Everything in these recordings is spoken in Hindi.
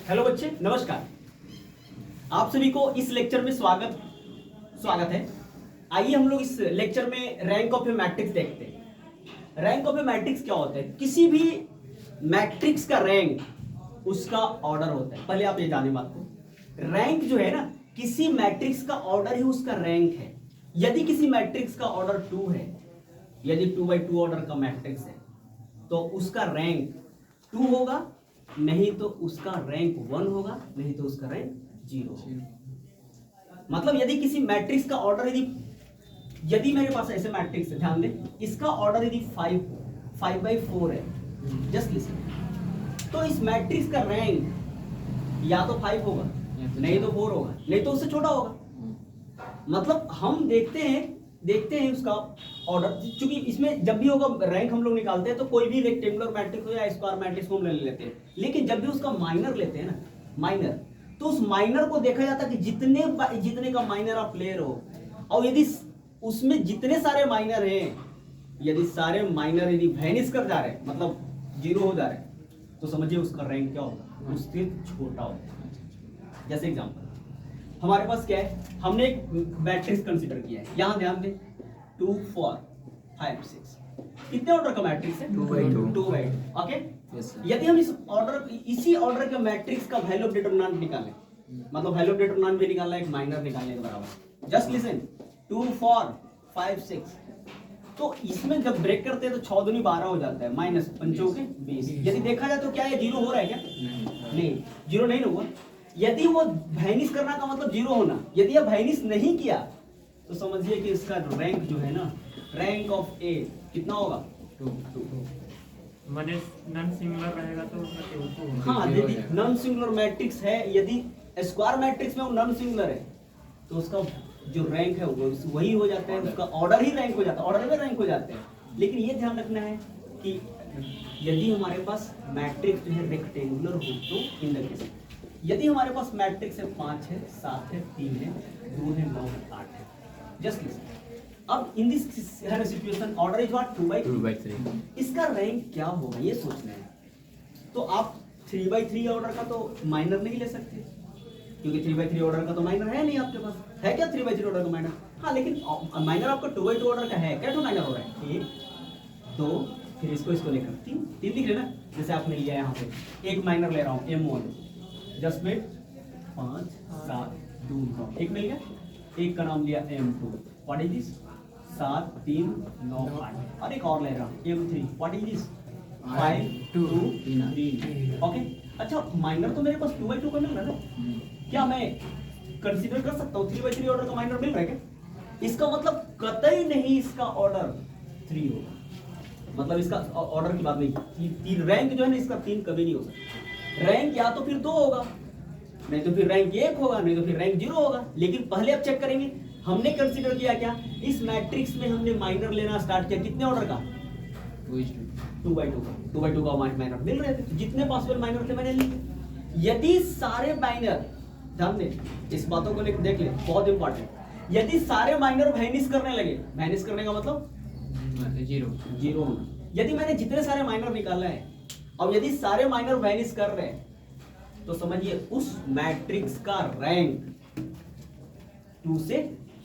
हेलो बच्चे, नमस्कार। आप सभी को इस लेक्चर में स्वागत है। आइए हम लोग इस लेक्चर में रैंक ऑफ ए मैट्रिक्स देखते हैं। रैंक ऑफ ए मैट्रिक्स क्या होता है? किसी भी मैट्रिक्स का रैंक उसका ऑर्डर होता है। पहले आप ये जाने बात को, रैंक जो है ना, किसी मैट्रिक्स का ऑर्डर ही उसका रैंक है। यदि किसी मैट्रिक्स का ऑर्डर 2 है, यदि 2x2 ऑर्डर का मैट्रिक्स है, तो उसका रैंक 2 होगा, नहीं तो उसका रैंक 1 होगा, नहीं तो उसका रैंक 0 होगा। मतलब यदि किसी मैट्रिक्स का ऑर्डर यदि मेरे पास ऐसे मैट्रिक्स है, ध्यान दें, इसका ऑर्डर यदि 5/4 है, जस्ट लिसन, तो इस मैट्रिक्स का रैंक या तो 5 होगा, नहीं तो 4 होगा, नहीं तो उससे छोटा होगा। मतलब हम देखते हैं उसका ऑर्डर, क्योंकि इसमें जब भी होगा रैंक हम लोग निकालते हैं तो कोई भी रेक्टेंगुलर मैट्रिक्स हो या स्क्वायर मैट्रिक्स को हम ले लेते हैं। लेकिन जब भी उसका माइनर लेते हैं ना, माइनर, तो उस माइनर को देखा जाता है कि जितने का माइनर आप ले रहे हो, और यदि उसमें जितने सारे माइनर हैं, यदि सारे माइनर यदि वैनिश कर जा रहे हैं, मतलब 0 हो जा रहे हैं, तो समझिए उसका रैंक क्या होगा, उससे छोटा होगा। जैसे एग्जांपल हमारे पास क्या है, हमने एक मैट्रिक्स कंसीडर किया है। यहां ध्यान दें, 2 4 5 6 कितने ऑर्डर का मैट्रिक्स है? 2/2। ओके, यदि हम इसी ऑर्डर के मैट्रिक्स का वैल्यू ऑफ डिटरमिनेंट निकालें, मतलब वैल्यू ऑफ डिटरमिनेंट भी निकालना है, एक माइनर निकालने के बराबर। जस्ट लिसन, 2 4 5 6, तो इसमें जब ब्रेक करते हैं तो 6 दूनी 12 हो जाता है, माइनस 5 20। यदि देखा जाए तो क्या ये 0 हो रहा है क्या? नहीं, 0 नहीं हुआ। यदि वो वैनिश करना का मतलब 0 होना, यदि यह वैनिश नहीं किया तो समझिए कि इसका रैंक जो है ना, रैंक ऑफ ए कितना होगा? 2। माने नॉन सिंगुलर रहेगा तो हाँ, यदि नॉन सिंगुलर मैट्रिक्स है, यदि स्क्वायर मैट्रिक्स में वो नॉन सिंगुलर है, तो उसका जो रैंक है वो वही हो जाता है, उसका ऑर्डर ही रैंक हो जाता है, ऑर्डर में रैंक हो जाते हैं। लेकिन ये ध्यान रखना है कि यदि हमारे पास मैट्रिक्स जो है रेक्टेंगुलर हो तो इन द केस, यदि हमारे पास मैट्रिक्स है 5 है, 7 है, 3 है, 2 है, 9 है, 8 है, जस्ट लिसन। अब in this situation order is what? 2/3। इसका रैंक क्या होगा ये सोचना है। तो आप 3/3 ऑर्डर का तो माइनर नहीं ले सकते, क्योंकि 3/3 ऑर्डर का तो माइनर है नहीं आपके पास। है क्या 3/3 ऑर्डर का माइनर? हाँ, लेकिन माइनर आपका 2/2 ऑर्डर का है। क्या तो माइनर हो रहा है? 1 2, फिर इसको लेकर 3 दिख रहे ना, जैसे आपने लिया यहाँ पे एक माइनर ले रहा हूँ M1, जस्ट वेट, 5 7 2 9, एक मिल गया। एक का नाम लिया M2, व्हाट इज दिस? 7 3 9 8, और एक और ले रहा हूँ M3, what is this? 5 2 3। Okay, अच्छा, माइनर तो मेरे पास 2/2 का मिल रहा है ना, क्या मैं कंसीडर कर सकता हूँ 3/3 ऑर्डर का माइनर मिल रहा है क्या? इसका मतलब कतई नहीं इसका ऑर्डर 3 होगा। मतलब इसका ऑर्डर की बात नहीं, तीन रैंक जो है ना, इसका 3 कभी नहीं हो सकता। रैंक या तो फिर 2 होगा, नहीं तो फिर रैंक 1 होगा, नहीं तो फिर रैंक 0 होगा। लेकिन पहले अब चेक करेंगे, हमने कंसीडर किया क्या, इस मैट्रिक्स में हमने माइनर लेना स्टार्ट किया, कितने ऑर्डर का? 2/2 का माइनर मिल रहे थे, तो जितने पॉसिबल माइनर थे मैंने लिए। यदि सारे माइनर, ध्यान दें, इस बातों को देख ले, बहुत इंपॉर्टेंट, यदि सारे माइनर वैनिश करने लगे, वैनिश करने का मतलब 0 होना। यदि मैंने जितने सारे माइनर निकाला है, और यदि सारे माइनर वैनिश कर रहे हैं, तो समझिए उस मैट्रिक्स का रैंक 2 से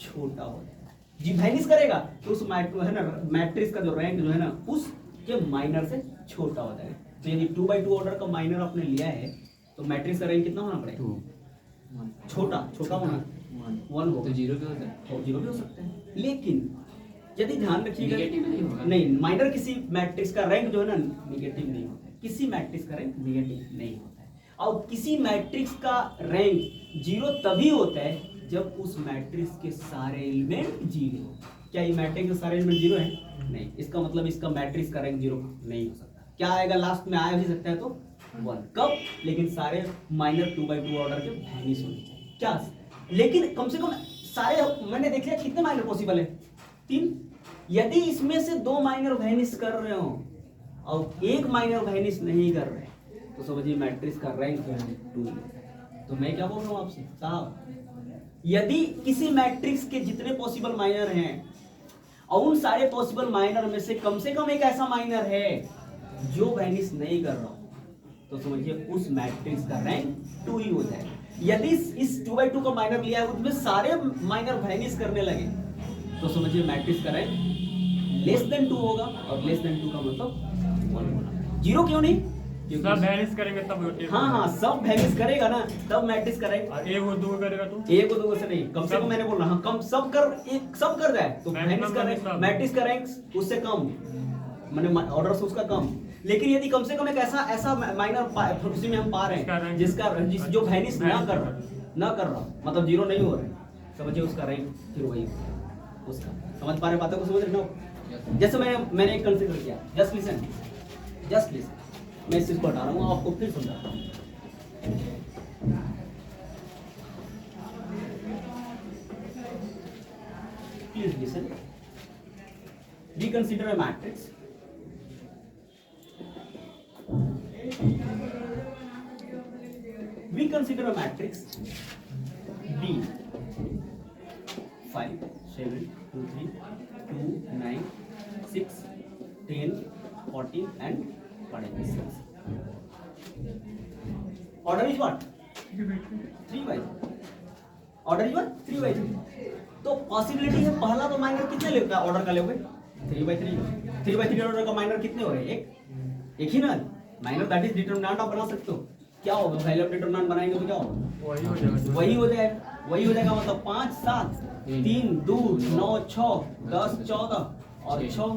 छोटा हो जाएगा। जी वैनिश करेगा तो उस मैट्रिक्स का जो रैंक जो है ना, उसके माइनर से छोटा हो जाएगा। तो यदि 2/2 ऑर्डर का माइनर आपने लिया है, तो मैट्रिक्स का रैंक कितना होना पड़ेगा? छोटा होना 1 हो, तो 0 भी हो सकता है। लेकिन यदि ध्यान रखिएगा, नहीं, माइनर किसी मैट्रिक्स का रैंक जो है ना, निगेटिव नहीं होता है। किसी मैट्रिक्स का रैंक निगेटिव नहीं होता है, और किसी मैट्रिक्स का रैंक 0 तभी होता है जब उस मैट्रिक्स के सारे एलिमेंट 0 हो। क्या ये मैट्रिक्स के सारे एलिमेंट 0 है? नहीं, इसका मतलब इसका मैट्रिक्स का रैंक 0 नहीं हो सकता। क्या आएगा लास्ट में? आया भी सकता है तो 1। कब? लेकिन सारे माइनर 2/2 ऑर्डर के वैनिश होने चाहिए। क्या? लेकिन कम से कम सारे, मैंने देख लिया कितने माइनर पॉसिबल है? 3। यदि इसमें से 2 माइनर वैनिश कर रहे हो और 1 माइनर वैनिश नहीं कर रहे, तो समझिए मैट्रिक्स का रैंक जो है 2। तो मैं क्या बोल रहा हूँ आपसे साहब, यदि किसी मैट्रिक्स के जितने पॉसिबल माइनर हैं, और उन सारे पॉसिबल माइनर में से कम एक ऐसा माइनर है जो वैनिश नहीं कर रहा हो, तो समझिए उस मैट्रिक्स का रैंक 2 ही हो जाएगा। यदि इस 2/2 का माइनर लिया है उसमें सारे माइनर वैनिश करने लगे तो समझिए मैट्रिक्स का रैंक लेस देन 2 होगा, और लेस देन 2 का मतलब 1 होना। 0 क्यों नहीं? सब वैनिश करेंगे तब एक हाँ हाँ, सब वैनिश करेगा ना तब मैट्रिक्स का रैंक। और एक और दो करेगा तो एक को दो से नहीं, कम से कम मैंने बोला हाँ, कम सब कर जाए तो वैनिश का रैंक, मैट्रिक्स का रैंक उससे कम, मैंने ऑर्डर से उसका कम। लेकिन यदि कम से कम एक ऐसा माइनर उसी में हम पा रहे हैं जो वैनिश ना कर रहा मतलब 0 नहीं हो रहा है, समझिए उसका रैंक फिर वही उसका। समझ पा रहे बातों को? समझ रहे हो? जैसे मैंने एक कंसीडर किया, जस्ट लिसन, मैं इस चीज को हटा रहा हूँ, आपको फिर समझाता हूँ। Please listen, we consider a matrix B 5 7 2 3 2 9 6 10 14 and 46. Order is what? 3/3. Order is what? 3/3. तो पॉसिबिलिटी है पहला तो माइनर कितने लेता है ऑर्डर का लोगे? 3/3 ऑर्डर का माइनर कितने हो रहे हैं? एक ही ना माइनर, दैट इज डिटरमिनेंट। आप बना सकते हो, क्या होगा वैल्यू ऑफ डिटरमिनेंट बनाएंगे तो क्या होगा? वही हो जाएगा मतलब 5 7 3 2 9 6 10 14 और 6।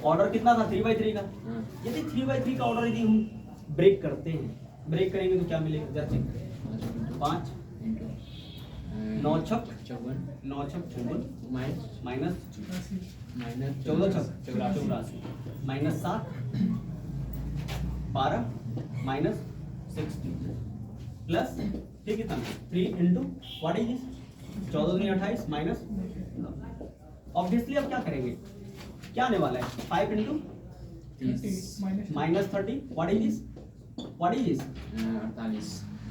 ऑर्डर कितना था? 3/3 का। यदि 3/3 का ऑर्डर यदि हम ब्रेक करेंगे तो क्या मिलेगा? जरा चेक करें। 5 9 छक 54 माइनस 14 छक 84 माइनस 7 12 माइनस 60 प्लस फिर कितना? 3 इंटू व्हाट इज दिस? 14 दूनी 28 माइनस। ऑब्वियसली अब क्या करेंगे? क्या आने वाला है? 5 into minus 30 what is this? 48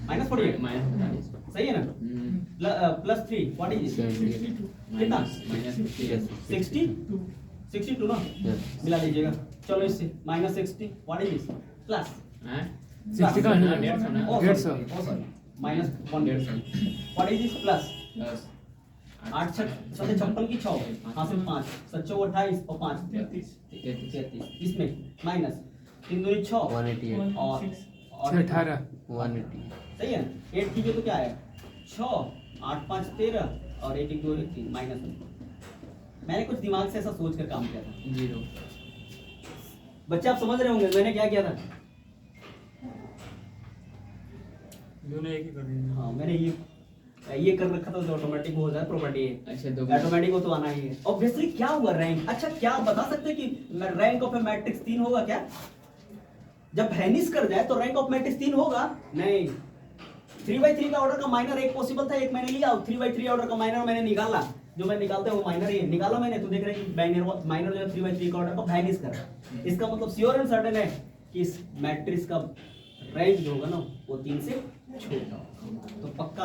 minus 48 सही है ना? Plus 3 what is this? कितना? 62 ना? मिला लीजिएगा। चलो इससे minus 60 what is this? Plus 60 का 150 minus 150 what is this? Plus 8 56 की 6 हाँ से 5 7 28 और 5 33 इसमें माइनस 3 दूनी 6 188 और 18 180 सही है। 8 कीजिए तो क्या है? 6 8 5 13 और 1 1 2 1 3 माइनस 1। मैंने कुछ दिमाग से ऐसा सोच कर काम किया था। 0 बच्चे आप समझ रहे होंगे मैंने क्या किया था? दोनों एक ही कर रहे हैं। हाँ मैंने ये कर रखा था, जो ऑटोमेटिक हो जाए प्रॉपर्टी है। अच्छा दो ऑटोमेटिक हो तो आना ही है। ऑब्वियसली क्या हुआ रैंक? अच्छा क्या आप बता सकते हैं कि रैंक ऑफ ए मैट्रिक्स 3 होगा क्या? जब वैनिश कर जाए तो रैंक ऑफ मैट्रिक्स 3 होगा नहीं। 3/3 का ऑर्डर का माइनर एक पॉसिबल था, एक मैंने लिया। 3/3 ऑर्डर का माइनर मैंने निकाला, जो मैं निकालता हूँ वो माइनर ही निकाला मैंने। तो देख रहे हैं माइनर जो है 3/3 का ऑर्डर का वैनिश कर रहा है। इसका मतलब श्योर एंड सर्टेन है कि इस मैट्रिक्स का रैंक जो होगा ना वो 3 से छोटा होगा। तो पक्का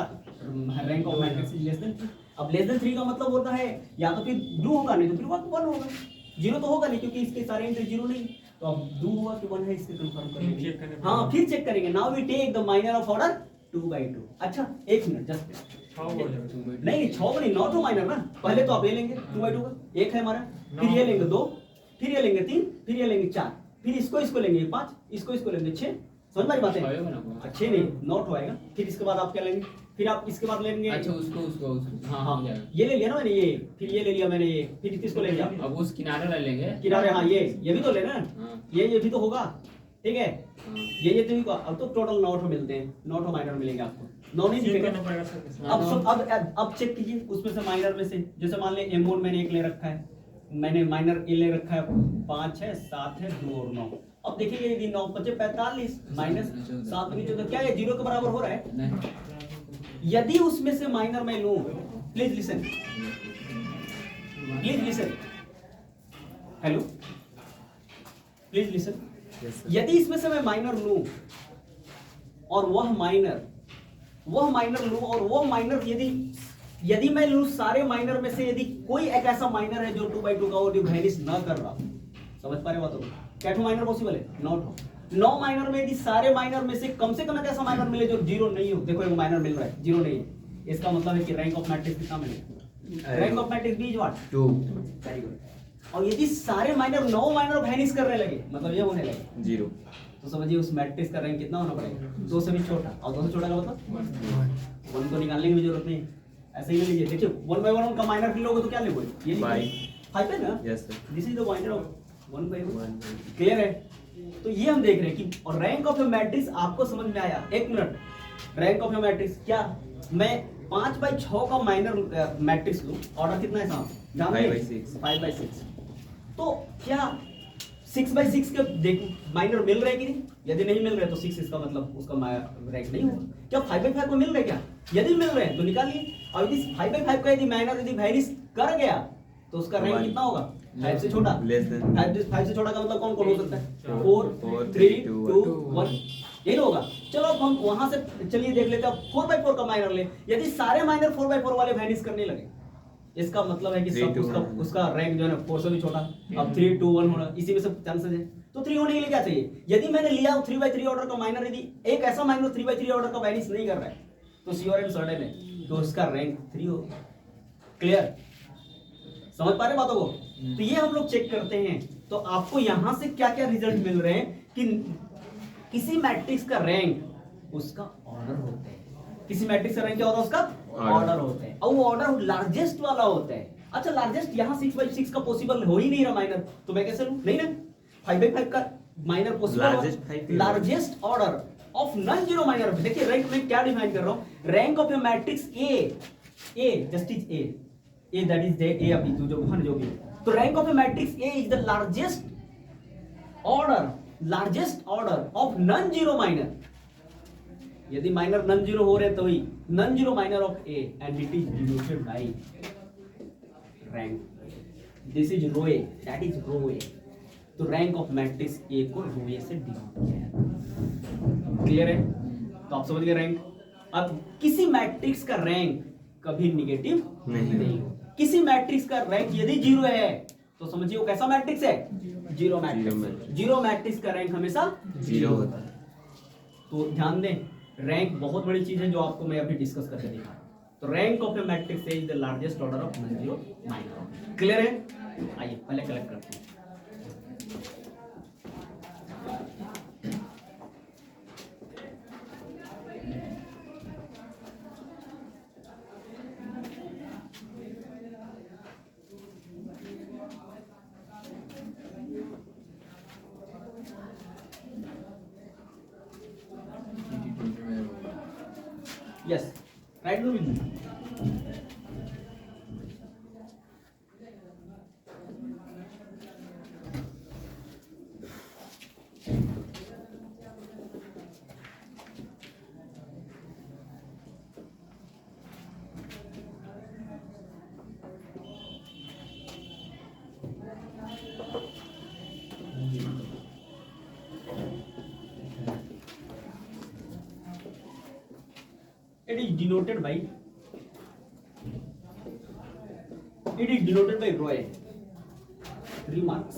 rank of matrix is less than 3। अब लेस देन 3 का मतलब होता है या तो फिर 2 होगा, नहीं तो फिर 1 होगा। 0 तो होगा नहीं क्योंकि इसके सारे एंट्री 0 नहीं। तो अब 2 हुआ कि 1 है, इससे कंफर्म करेंगे। हाँ फिर चेक करेंगे। Now we take the minor of order 2/2। अच्छा एक मिनट जस्ट 6 हो जाएगा। नहीं 6 नहीं, नॉट टू माइनर ना। पहले तो आप ये लेंगे 2/2 का, एक है हमारा, फिर ये लेंगे 2, फिर ये लेंगे 3, फिर ये लेंगे 4, फिर इसको लेंगे 5, इसको लेंगे 6। समझ में बात है? 6 नहीं नॉट हो आएगा। फिर इसके बाद आप क्या लेंगे? फिर आप इसके बाद लेंगे अच्छा उसको हाँ ये ले लिया ना मैंने, ये फिर ये ले लिया मैंने, ये फिर किसको लेंगे आप? अब उस किनारे ले लेंगे किनारे। हाँ ये भी तो लेना है। हाँ। ये भी तो होगा, ठीक है। हाँ। ये तो भी अब तो टोटल 9 मिलते हैं, 9 माइनर मिलेंगे आपको। 9 नहीं चेक दिखेगा। करना पड़ेगा सर। अब चेक कीजिए उसमें से माइनर में से। जैसे मान ले M1 मैंने एक ले रखा है, मैंने माइनर ए ले रखा है 5 है 7 है 2 और 9। अब देखिए यदि 9 5 45 माइनस 7 नीचे तो क्या है 0 के बराबर हो रहा है। नहीं यदि उसमें से माइनर मैं लूं, please listen hello please listen. यदि इसमें से मैं माइनर लूं और वह माइनर लूं और वो माइनर यदि मैं लूं सारे माइनर में से यदि कोई एक ऐसा माइनर है जो 2/2 का और वैनिश ना कर रहा, समझ पा रहे बात? क्या 2 माइनर पॉसिबल है? नॉट हो। 9 माइनर में यदि सारे माइनर में से कम एक ऐसा माइनर मिले जो जीरो नहीं हो, देखो एक माइनर मिल रहा है जीरो नहीं है, इसका मतलब है कि रैंक ऑफ मैट्रिक्स कितना मिलेगा? Rank of matrix B is what? 2 very good. और यदि सारे माइनर 9 माइनर वैनिश करने लगे, मतलब ये होने लगे 0 तो समझिए उस मैट्रिक्स का रैंक कितना होना पड़ेगा? 2 से भी छोटा, और 2 से छोटा का मतलब 1 को निकालने की भी जरूरत नहीं है, ऐसे ही ले लीजिए। देखिए 1 बाय 1 उनका माइनर लोगे तो क्या लोगे? ये Five. 5 है ना? Yes sir this is the minor of 1 by 1। 1 clear है? तो ये हम देख रहे हैं कि और रैंक ऑफ ए मैट्रिक्स आपको समझ में आया? एक minute, rank of a matrix क्या? मैं 5 बाय 6 का माइनर मैट्रिक्स लूं, ऑर्डर कितना है साहब? 5 by 6 5 बाय 6, तो क्या 6 बाय 6 के देख माइनर मिल रहे कि नहीं? यदि नहीं मिल रहे तो 6 इसका मतलब उसका रैंक नहीं होगा। क्या 5 बाय 5 को मिल रहे क्या? यदि मिल रहे हैं तो निकालिए। और यदि 5 बाय 5 का यदि माइनर यदि वैनिश कर गया तो उसका रैंक One. कितना होगा? 5 से छोटा। Less than. 5 से छोटा का मतलब कौन कौन हो सकता है? Four, 4 three, 3 two, 2 1, यही तो होगा। चलो अब हम वहां से चलिए देख लेते हैं 4 बाय 4 का माइनर ले। यदि सारे माइनर 4 बाय 4 वाले वैनिश करने लगे, इसका मतलब है कि Three, सब two, उसका one. उसका रैंक जो है ना 4 से भी छोटा। अब 3 2 1 होना, इसी में सब चांसेस है। तो 3 होने के लिए क्या चाहिए? यदि मैंने लिया 3 बाय 3 ऑर्डर का माइनर, यदि एक ऐसा माइनर 3 बाय 3 ऑर्डर का वैनिश नहीं कर रहा है तो श्योर एंड सर्टेन है तो उसका रैंक 3 होगा। क्लियर? समझ पा रहे बातों को? तो ये हम लोग चेक करते हैं। तो आपको यहां से क्या क्या रिजल्ट मिल रहे हैं कि किसी मैट्रिक्स का रैंक उसका ऑर्डर होता है। किसी मैट्रिक्स का रैंक क्या होता है? उसका ऑर्डर होता है, और वो ऑर्डर लार्जेस्ट वाला होता है। अच्छा लार्जेस्ट यहाँ 6 बाई 6 का पॉसिबल हो ही नहीं रहा माइनर, तो मैं कैसे लूं? नहीं ना, 5 बाई 5 का minor possible, largest order of non zero minor. देखिए रैंक में क्या डिफाइन कर रहा हूं? Rank of a matrix A just is A that is A अभी जो भी। तो rank of a matrix A is the largest order of non zero minor. यदि माइनर नॉन जीरो हो रहे तो ही non zero minor of A and it is denoted by rank. This is row A, that is रो ए। तो रैंक ऑफ मैट्रिक्स ए को रो ए से डिनोट किया है। क्लियर है? तो आप समझ गए रैंक। अब किसी मैट्रिक्स का रैंक कभी निगेटिव नहीं हो। किसी मैट्रिक्स का रैंक यदि जीरो है तो समझिए वो कैसा मैट्रिक्स है? Zero matrix. जीरो मैट्रिक्स का रैंक हमेशा जीरो होता है। तो ध्यान दें, रैंक बहुत बड़ी चीज है जो आपको मैं अभी डिस्कस करके दिखा। तो rank of a matrix is the largest order of non zero minor. Clear है? आइए पहले कलेक्ट करते हैं। Yes, right now. It is denoted by rho A. 3 marks.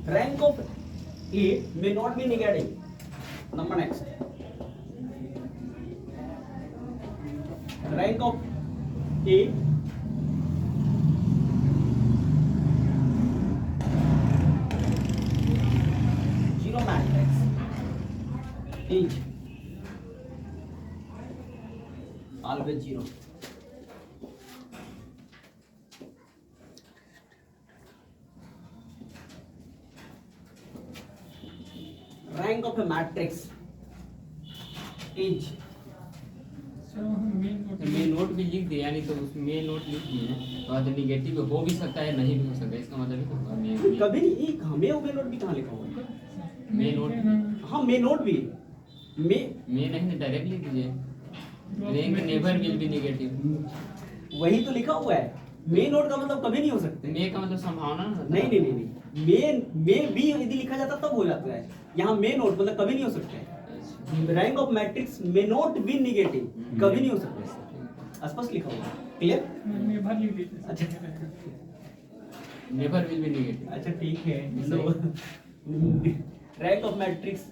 Rank of A may not be negative. Number next. Rank of A is always zero. Rank of a matrix is may note भी लिख दिया, यानी तो उसमें नोट लिख दिए और निगेटिव हो भी सकता है, नहीं भी हो सकता है। इसका मतलब क्या होगा? मे कभी नहीं। हमें मे नोट भी कहाँ लिखा हुआ है? मे नोट, हाँ मे नोट भी मे नहीं डायरेक्ट लिख दीजिए। Rank never will be negative. वही तो लिखा हुआ है। मे नोट का मतलब कभी नहीं हो सकते। मे का मतलब संभावना ना। नहीं। मे भी यदि लिखा जाता तब हो जाता है। यहाँ मे नोट मतलब कभी नहीं हो सकते। Rank of matrix may not be negative, कभी नहीं हो सकता, स्पष्ट लिखा हुआ, क्लियर? नेवर लिख दीजिए। अच्छा नेवर विल बी नेगेटिव। अच्छा ठीक है, लो रैंक ऑफ मैट्रिक्स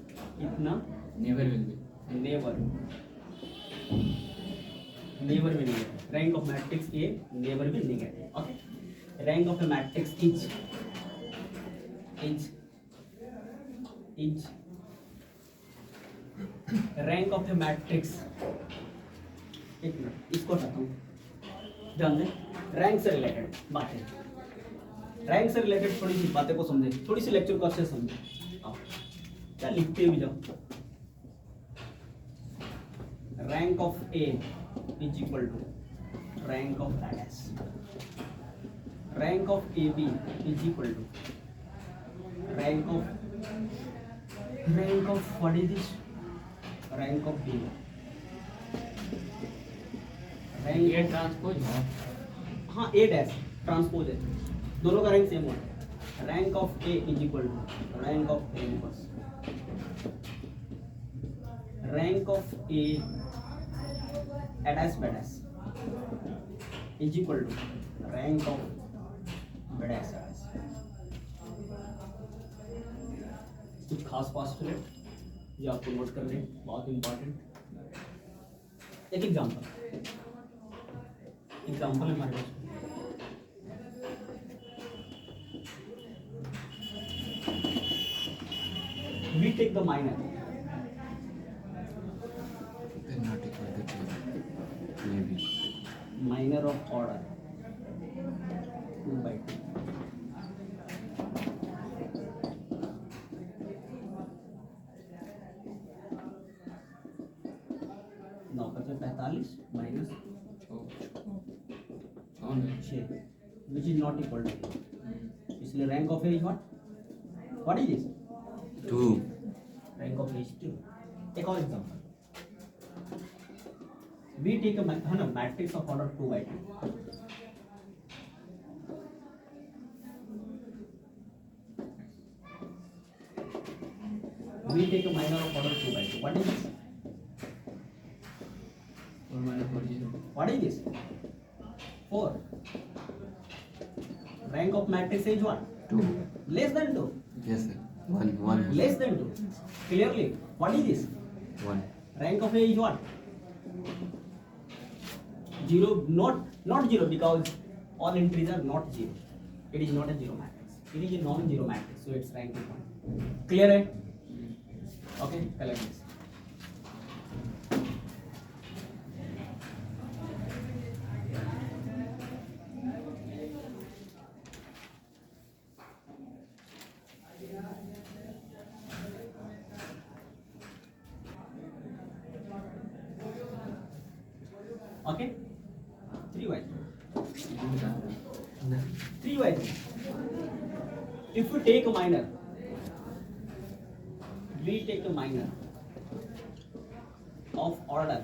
इतना never will be. Never never will negative, rank of matrix A never will negative, okay. Rank of a matrix is rank of a matrix, एक मिनट इसको हटाता हूँ, ध्यान दें, रैंक से रिलेटेड बातें, रैंक से रिलेटेड थोड़ी सी बातें को समझे, थोड़ी सी लेक्चर को अच्छे से समझे। आओ क्या लिखते भी जाओ, rank of A is equal to rank of S, rank of A B is equal to rank of what is this, rank of B, ये रैंक, ट्रांसपोज है। हाँ ए डैश ट्रांसपोज है, दोनों का रैंक सेम होता है। Rank of A is equal to rank of A inverse, rank of A A dash B dash is equal to rank of B dash A dash. कुछ खास पास्टुलेट ये आपको नोट कर लें, बहुत इंपॉर्टेंट। एक एग्जांपल है हमारे पास, we take the minor Then not equal to 2. Maybe. minor of order 2 by 2, नौ पचे 45 minus Oh, no. 6 which is not equal to 2, इसलिए rank of A is what is this, 2. Rank of A is 2। एक और example, we take a matrix of order 2 by 2, we take a minor of order 2 by 2, what is this, 4 minus 4 0. what is this, 4, rank of matrix is 1, 2. less than 2, Yes, sir. 1. 1. less than 2, clearly what is this, 1. rank of A is 1, 0, not 0 because all entries are not 0, it is not a 0 matrix, it is a non-zero matrix, so its rank is 1, clear है? Okay, collect this. Okay, 3 by 3 by 3. If we take a minor, we take a minor of order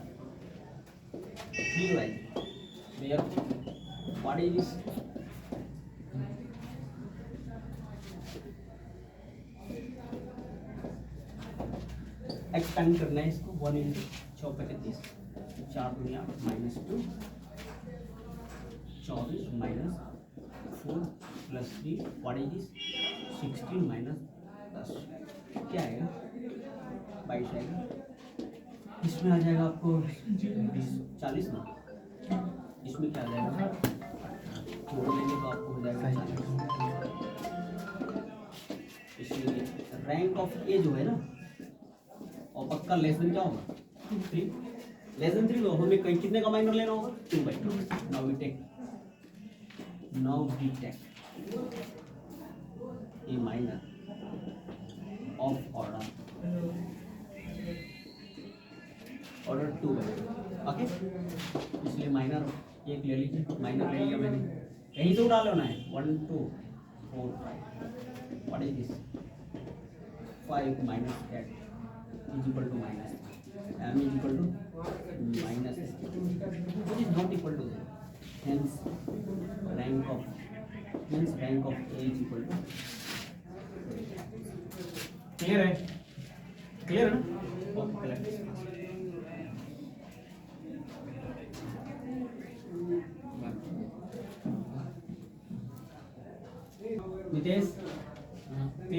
3 by 3. Where what is this? Expand करना है इसको 1 इंटू 6 पचे 30, 4 दुनिया -2, 24 minus 4 plus 3, what is this, 16 minus 10 क्या आएगा, 22 आएगा। इसमें आ जाएगा आपको 40 ना, इसमें क्या आ जाएगा, जोड़ लेंगे तो आपको हो जाएगा 40। इसलिए रैंक ऑफ ए जो है ना, और पक्का लेस देन क्या होगा, 3, लेस देन 3 तो हमें कहीं कितने का माइनर लेना होगा, 2 by 2। Now we take a minor of order 2 by 2, okay. इसलिए माइनर एक ले लीजिए, माइनर ले लिया मैंने, कहीं से उड़ा लेना है, 1 2 4 5, what is this, 5 minus 8 is equal to minus, m is equal to minus, which is not equal to 0. Hence rank of A is equal to, clear है, clear है ना? Okay collect. नितेश